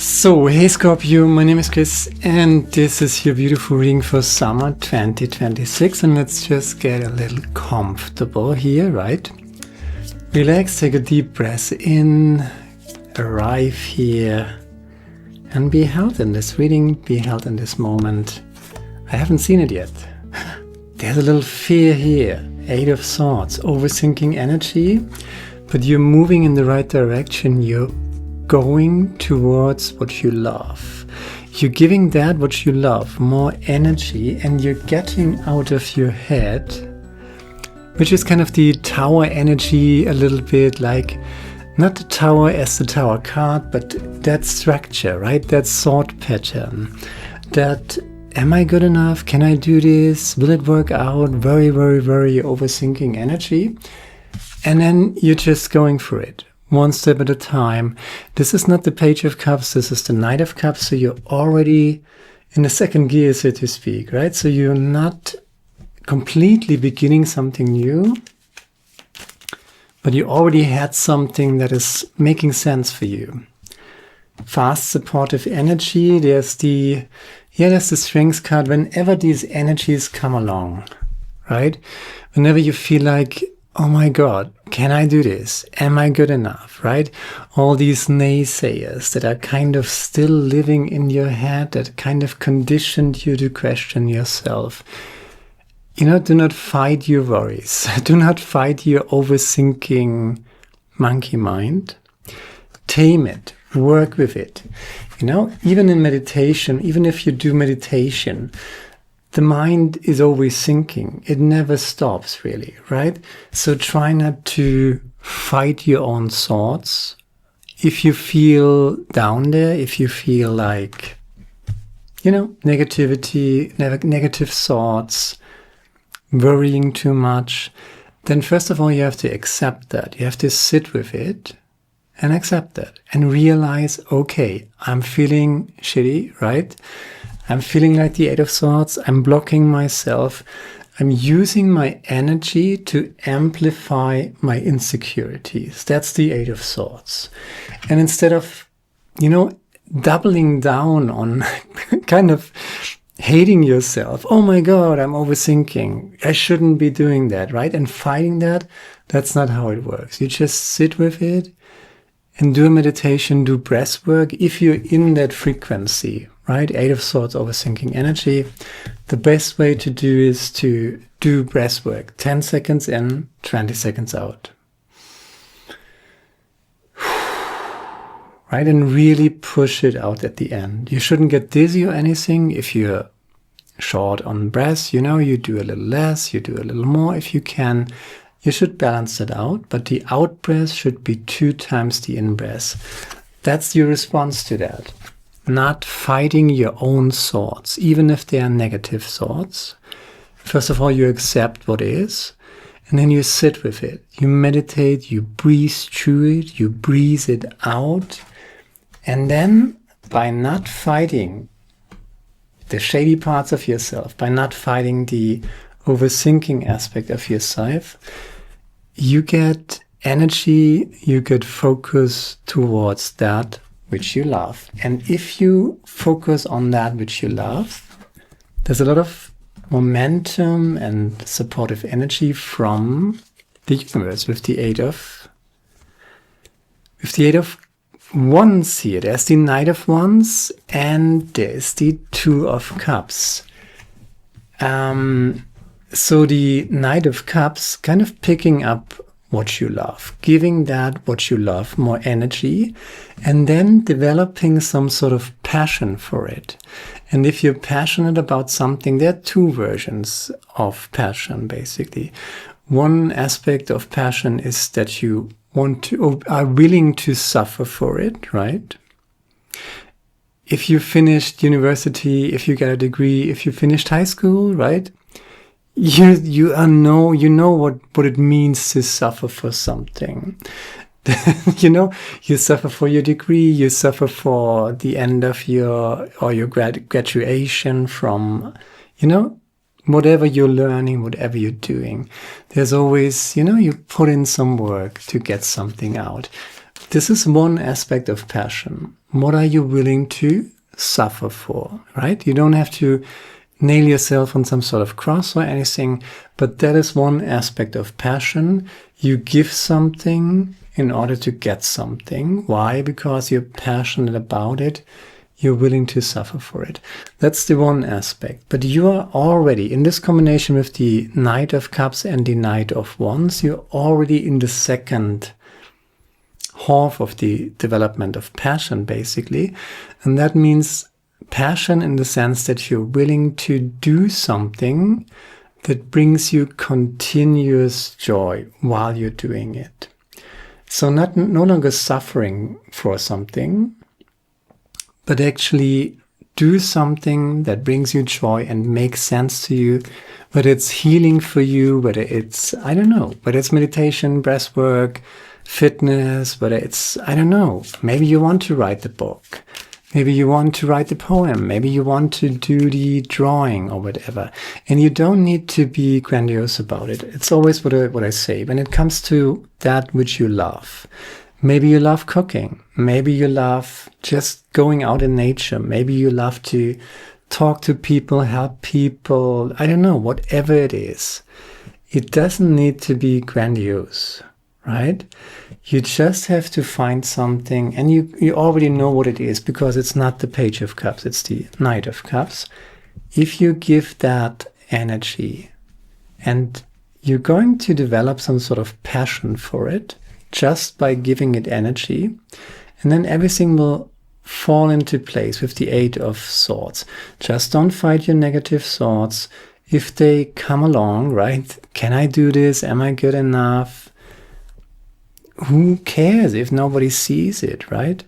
So, hey Scorpio, my name is Chris and this is your beautiful reading for summer 2026, and let's just get a little comfortable here, right? Relax, take a deep breath in, arrive here and be held in this reading, be held in this moment. I haven't seen it yet. There's a little fear here, Eight of Swords, overthinking energy, but you're moving in the right direction. You're going towards what you love. You're giving that what you love more energy, and you're getting out of your head, which is kind of the tower energy, a little bit like, not the tower as the tower card, but that structure, right? That thought pattern. That, am I good enough? Can I do this? Will it work out? Very, very, very overthinking energy. And then you're just going for it. One step at a time. This is not the Page of Cups, this is the Knight of Cups, so you're already in the second gear, so to speak, right? So you're not completely beginning something new, but you already had something that is making sense for you. Fast, supportive energy, there's the Strength card. Whenever these energies come along, right? Whenever you feel like, oh my God, can I do this? Am I good enough, right? All these naysayers that are kind of still living in your head, that kind of conditioned you to question yourself. Do not fight your worries. Do not fight your overthinking monkey mind. Tame it. Work with it. Even in meditation, even if you do meditation, the mind is always thinking. It never stops, really, right? So try not to fight your own thoughts. If you feel down there, if you feel like, negativity, negative thoughts, worrying too much, then first of all, you have to accept that. You have to sit with it and accept that and realize, okay, I'm feeling shitty, right? I'm feeling like the Eight of Swords. I'm blocking myself. I'm using my energy to amplify my insecurities. That's the Eight of Swords. And instead of, doubling down on kind of hating yourself, oh my God, I'm overthinking, I shouldn't be doing that, right? And fighting that, that's not how it works. You just sit with it and do a meditation, do breath work. If you're in that frequency, right? Eight of Swords, overthinking energy. The best way to do is to do breath work. 10 seconds in, 20 seconds out. Right? And really push it out at the end. You shouldn't get dizzy or anything. If you're short on breath, you do a little less, you do a little more if you can. You should balance it out, but the out breath should be 2 times the in breath. That's your response to that. Not fighting your own thoughts, even if they are negative thoughts. First of all, you accept what is, and then you sit with it. You meditate, you breathe through it, you breathe it out. And then, by not fighting the shady parts of yourself, by not fighting the overthinking aspect of yourself, you get energy, you get focus towards that which you love. And if you focus on that which you love, there's a lot of momentum and supportive energy from the universe with the Eight of Wands here. There's the Knight of Wands and there's the Two of Cups. So the Knight of Cups kind of picking up what you love, giving that what you love more energy, and then developing some sort of passion for it. And if you're passionate about something, there are 2 versions of passion, basically. One aspect of passion is that you are willing to suffer for it, right? If you finished university, if you get a degree, if you finished high school, right? You know what it means to suffer for something. You suffer for your degree, you suffer for the end of your graduation from, whatever you're learning, whatever you're doing. There's always, you put in some work to get something out. this is one aspect of passion. What are you willing to suffer for, right? You don't have to nail yourself on some sort of cross or anything, but that is one aspect of passion. You give something in order to get something. Why? Because you're passionate about it. You're willing to suffer for it. That's the one aspect. But you are already, in this combination with the Knight of Cups and the Knight of Wands, you're already in the second half of the development of passion, basically. And that means passion in the sense that you're willing to do something that brings you continuous joy while you're doing it. So no longer suffering for something, but actually do something that brings you joy and makes sense to you, whether it's healing for you, whether it's, I don't know, whether it's meditation, breath work, fitness, whether it's, I don't know, maybe you want to write the book. Maybe you want to write the poem. Maybe you want to do the drawing or whatever. And you don't need to be grandiose about it. It's always what I say. When it comes to that which you love, maybe you love cooking. Maybe you love just going out in nature. Maybe you love to talk to people, help people. I don't know, whatever it is. It doesn't need to be grandiose, right? You just have to find something, and you already know what it is, because it's not the Page of Cups, it's the Knight of Cups. If you give that energy, and you're going to develop some sort of passion for it, just by giving it energy, and then everything will fall into place with the Eight of Swords. Just don't fight your negative thoughts. If they come along, right? Can I do this? Am I good enough? Who cares if nobody sees it, right?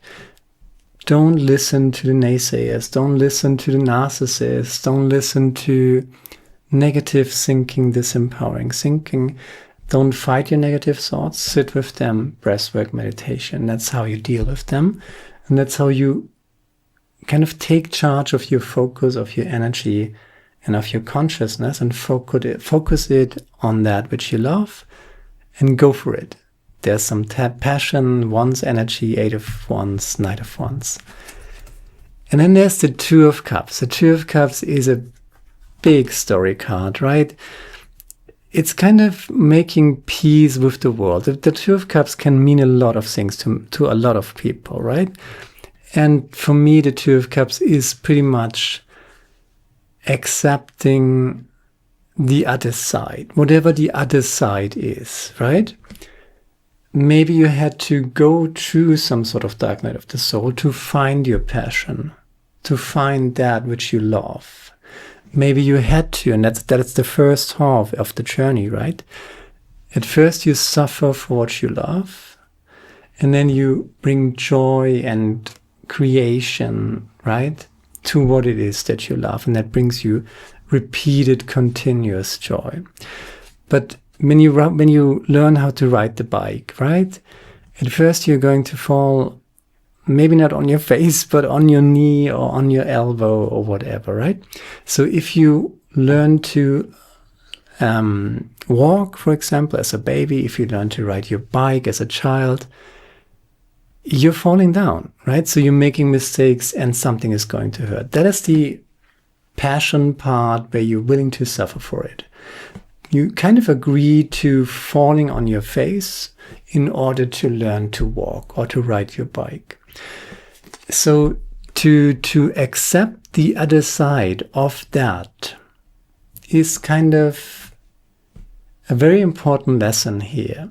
Don't listen to the naysayers. Don't listen to the narcissists. Don't listen to negative thinking, disempowering thinking. Don't fight your negative thoughts. Sit with them. Breathwork, meditation. That's how you deal with them. And that's how you kind of take charge of your focus, of your energy, and of your consciousness, and focus it on that which you love, and go for it. There's some passion, Wands energy, Eight of Wands, Knight of Wands. And then there's the Two of Cups. The Two of Cups is a big story card, right? It's kind of making peace with the world. The Two of Cups can mean a lot of things to a lot of people, right? And for me, the Two of Cups is pretty much accepting the other side, whatever the other side is, right? Maybe you had to go through some sort of dark night of the soul to find your passion, to find that which you love. Maybe you had to, and that's the first half of the journey, right? At first you suffer for what you love, and then you bring joy and creation, right, to what it is that you love, and that brings you repeated, continuous joy. But when you learn how to ride the bike, right? At first you're going to fall, maybe not on your face, but on your knee or on your elbow or whatever, right? So if you learn to walk, for example, as a baby, if you learn to ride your bike as a child, you're falling down, right? So you're making mistakes and something is going to hurt. That is the passion part where you're willing to suffer for it. You kind of agree to falling on your face in order to learn to walk or to ride your bike. So to accept the other side of that is kind of a very important lesson here.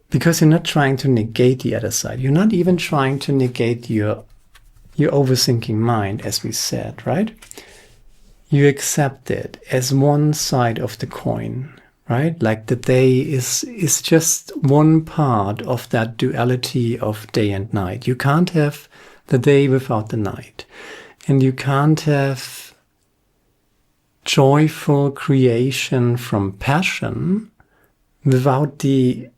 Because you're not trying to negate the other side. You're not even trying to negate your overthinking mind, as we said, right? You accept it as one side of the coin, right? Like the day is just one part of that duality of day and night. You can't have the day without the night. And you can't have joyful creation from passion without the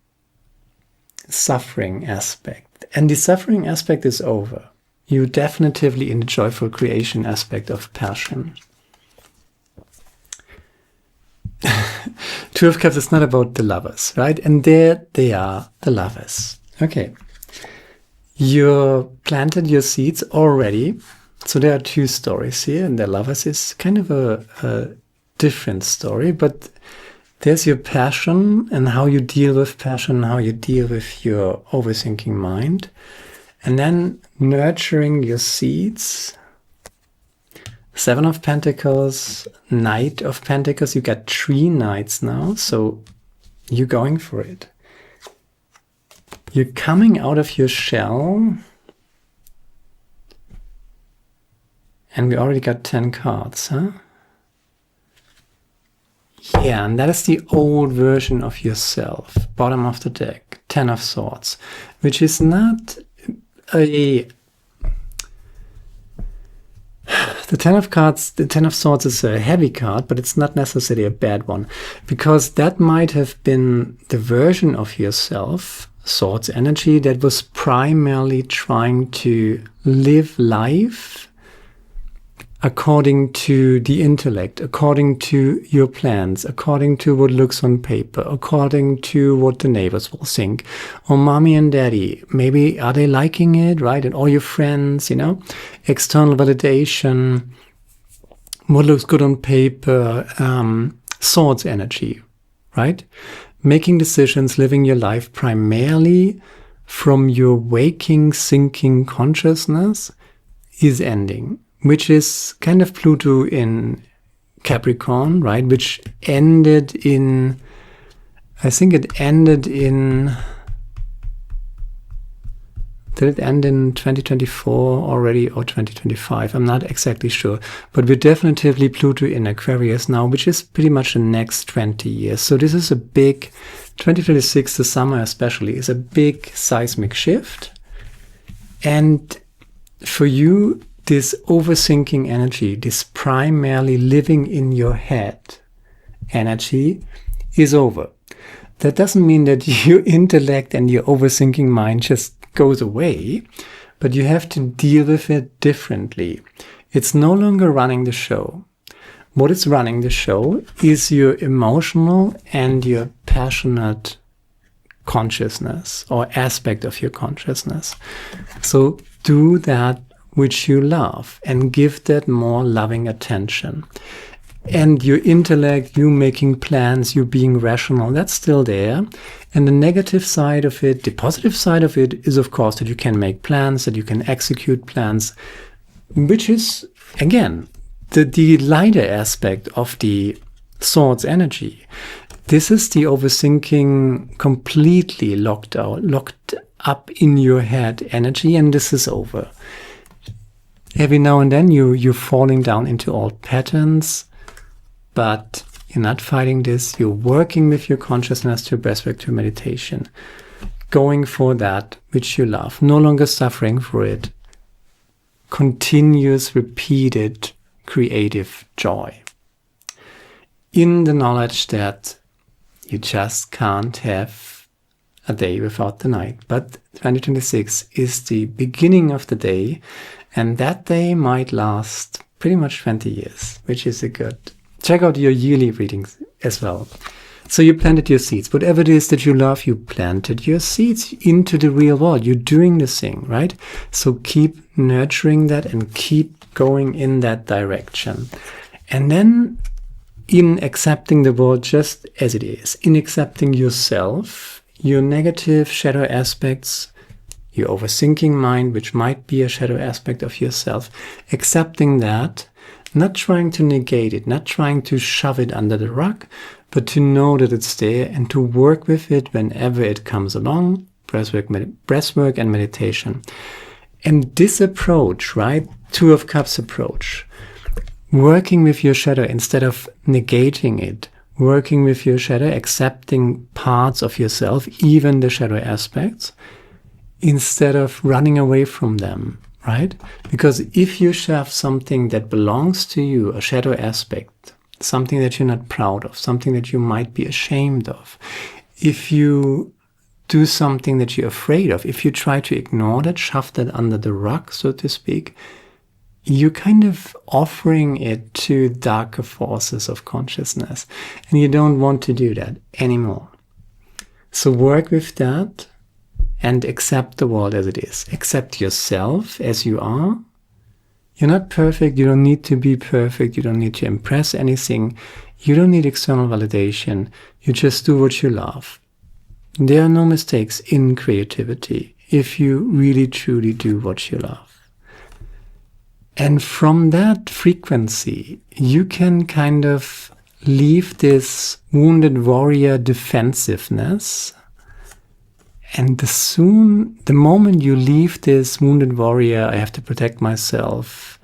suffering aspect. And the suffering aspect is over. You're definitively in the joyful creation aspect of passion. Two of Cups is not about the lovers, right? And there they are, the lovers. Okay. You planted your seeds already. So there are two stories here, and the lovers is kind of a different story, but there's your passion and how you deal with passion, how you deal with your overthinking mind, and then nurturing your seeds. Seven of Pentacles, Knight of Pentacles. You got 3 knights now, so you're going for it. You're coming out of your shell. And we already got 10 cards, huh? Yeah, and that is the old version of yourself. Bottom of the deck, 10 of Swords, which is not a... The 10 of cards, the 10 of Swords is a heavy card, but it's not necessarily a bad one, because that might have been the version of yourself, Swords energy, that was primarily trying to live life according to the intellect, according to your plans, according to what looks on paper, according to what the neighbors will think, or mommy and daddy, maybe are they liking it, right? And all your friends, you know, external validation, what looks good on paper, Swords energy, right? Making decisions, living your life primarily from your waking, thinking consciousness is ending, which is kind of Pluto in Capricorn, right? Which ended in, I think it ended in, did it end in 2024 already or 2025? I'm not exactly sure. But we're definitely Pluto in Aquarius now, which is pretty much the next 20 years. So this is a big, 2026, the summer especially, is a big seismic shift. And for you, this overthinking energy, this primarily living in your head energy is over. That doesn't mean that your intellect and your overthinking mind just goes away, but you have to deal with it differently. It's no longer running the show. What is running the show is your emotional and your passionate consciousness or aspect of your consciousness. So do that which you love and give that more loving attention. And your intellect, you making plans, you being rational, that's still there. And the negative side of it, the positive side of it is, of course, that you can make plans, that you can execute plans, which is, again, the lighter aspect of the Swords energy. This is the overthinking, completely locked up in your head energy, and this is over. Every now and then you're falling down into old patterns, but you're not fighting this. You're working with your consciousness to breathwork, to meditation, going for that which you love, no longer suffering for it. Continuous, repeated, creative joy. In the knowledge that you just can't have a day without the night. But 2026 is the beginning of the day, and that day might last pretty much 20 years, which is a good. Check out your yearly readings as well. So you planted your seeds. Whatever it is that you love, you planted your seeds into the real world. You're doing this thing, right? So keep nurturing that and keep going in that direction. And then in accepting the world just as it is, in accepting yourself, your negative shadow aspects, your overthinking mind, which might be a shadow aspect of yourself, accepting that, not trying to negate it, not trying to shove it under the rug, but to know that it's there and to work with it whenever it comes along, breathwork and meditation. And this approach, right, Two of Cups approach, working with your shadow instead of negating it, working with your shadow, accepting parts of yourself, even the shadow aspects, instead of running away from them, right? Because if you shove something that belongs to you, a shadow aspect, something that you're not proud of, something that you might be ashamed of, if you do something that you're afraid of, if you try to ignore that, shove that under the rug, so to speak, you're kind of offering it to darker forces of consciousness. And you don't want to do that anymore. So work with that and accept the world as it is. Accept yourself as you are. You're not perfect. You don't need to be perfect. You don't need to impress anything. You don't need external validation. You just do what you love. There are no mistakes in creativity if you really truly do what you love. And from that frequency, you can kind of leave this wounded warrior defensiveness. And the moment you leave this wounded warrior, I have to protect myself,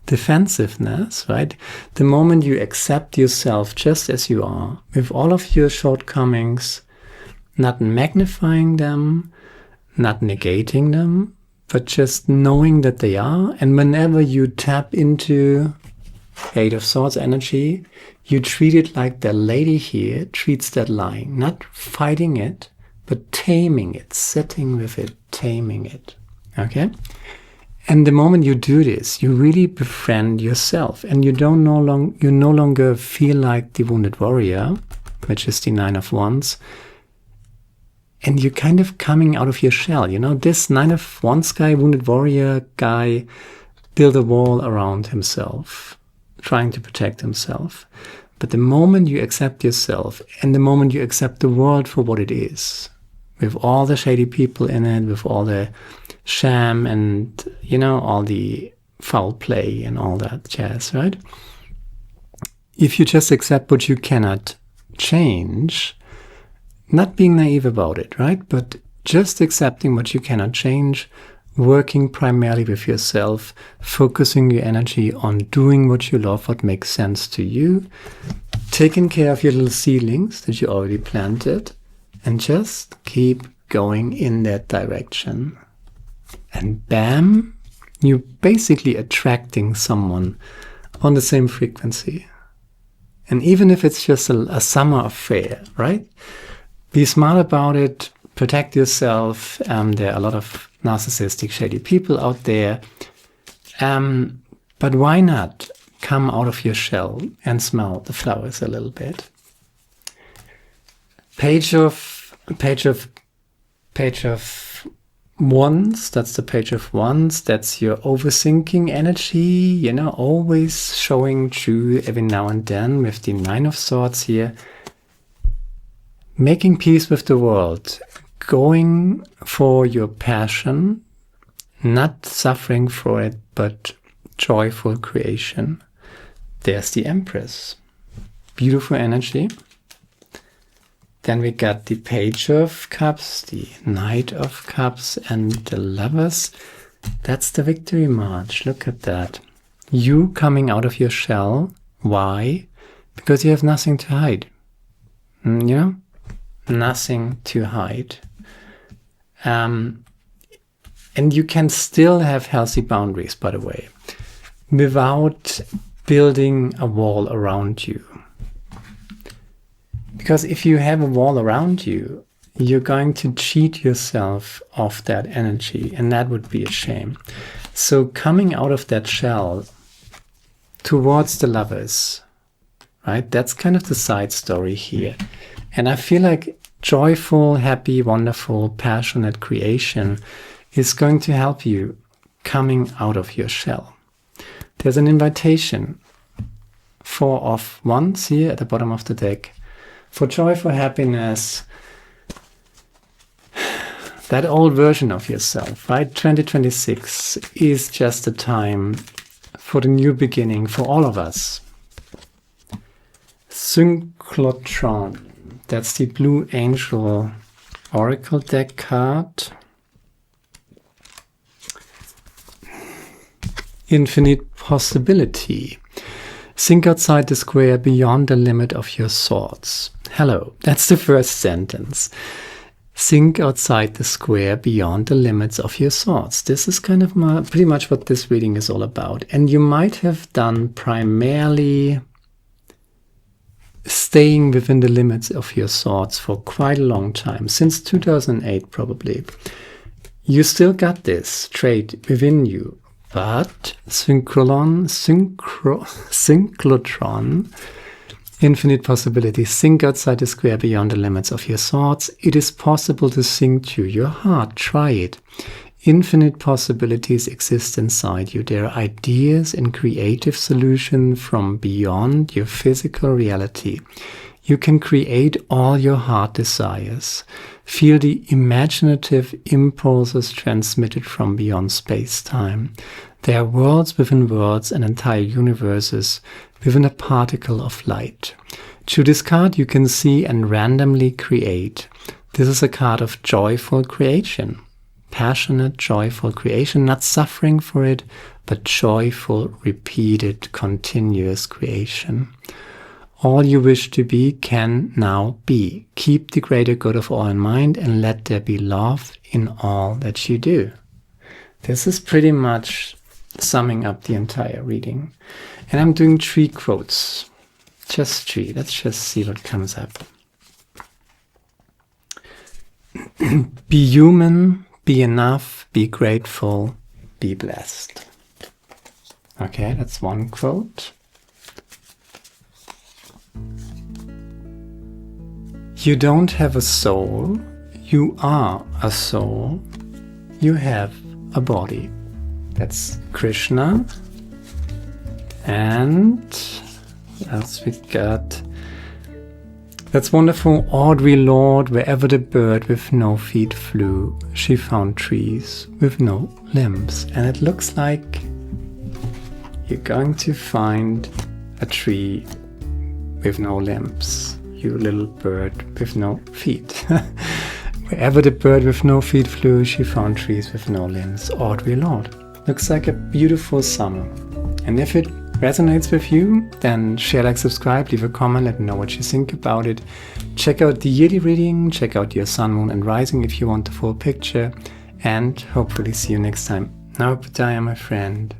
defensiveness, right? The moment you accept yourself just as you are, with all of your shortcomings, not magnifying them, not negating them, but just knowing that they are. And whenever you tap into Eight of Swords energy, you treat it like the lady here treats that lion, not fighting it, but taming it, sitting with it, taming it, okay? And the moment you do this, you really befriend yourself, and you no longer feel like the wounded warrior, which is the Nine of Wands, and you're kind of coming out of your shell. You know, this Nine of Wands guy, wounded warrior guy, built a wall around himself, trying to protect himself. But the moment you accept yourself, and the moment you accept the world for what it is, with all the shady people in it, with all the sham and, you know, all the foul play and all that jazz, right? If you just accept what you cannot change, not being naive about it, right? But just accepting what you cannot change, working primarily with yourself, focusing your energy on doing what you love, what makes sense to you, taking care of your little seedlings that you already planted, and just keep going in that direction. And bam, you're basically attracting someone on the same frequency. And even if it's just a summer affair, right? Be smart about it, protect yourself. There are a lot of narcissistic, shady people out there. But why not come out of your shell and smell the flowers a little bit? Page of Wands, that's the Page of Wands, that's your overthinking energy, you know, always showing through every now and then with the Nine of Swords here. Making peace with the world, going for your passion, not suffering for it, but joyful creation. There's the Empress. Beautiful energy. Then we got the Page of Cups, the Knight of Cups, and the Lovers. That's the Victory March. Look at that. You coming out of your shell. Why? Because you have nothing to hide. You know? Nothing to hide. And you can still have healthy boundaries, by the way, without building a wall around you. Because if you have a wall around you, you're going to cheat yourself of that energy, and that would be a shame. So coming out of that shell towards the Lovers, right? That's kind of the side story here. And I feel like joyful, happy, wonderful, passionate creation is going to help you coming out of your shell. There's an invitation. 4 of Wands here at the bottom of the deck. For joy, for happiness, that old version of yourself, right? 2026 is just a time for the new beginning for all of us. Synchrotron, that's the Blue Angel Oracle deck card. Infinite possibility. Think outside the square, beyond the limit of your thoughts. Hello, that's the first sentence. Think outside the square, beyond the limits of your thoughts. This is kind of pretty much what this reading is all about. And you might have done primarily staying within the limits of your thoughts for quite a long time, since 2008 probably. You still got this trait within you. But synchrotron Infinite possibilities. Think outside the square, beyond the limits of your thoughts. It is possible to think to your heart. Try it. Infinite possibilities exist inside you. There are ideas and creative solutions from beyond your physical reality. You can create all your heart desires. Feel the imaginative impulses transmitted from beyond space-time. There are worlds within worlds and entire universes within a particle of light. Through this card you can see and randomly create. This is a card of joyful creation. Passionate, joyful creation, not suffering for it, but joyful, repeated, continuous creation. All you wish to be can now be. Keep the greater good of all in mind and let there be love in all that you do. This is pretty much summing up the entire reading. And I'm doing 3 quotes. Just 3. Let's just see what comes up. Be human, be enough, be grateful, be blessed. Okay, that's one quote. You don't have a soul, you are a soul, you have a body. That's Krishna. And what else we got? That's wonderful. Audrey Lorde, wherever the bird with no feet flew, she found trees with no limbs. And it looks like you're going to find a tree with no limbs. You little bird with no feet. Wherever the bird with no feet flew, she found trees with no limbs. Audrey Lorde. Looks like a beautiful summer. And if it resonates with you, then share, like, subscribe, leave a comment, let me know what you think about it. Check out the yearly reading, check out your sun, moon and rising if you want the full picture, and hopefully see you next time. Now, Pataya, my friend.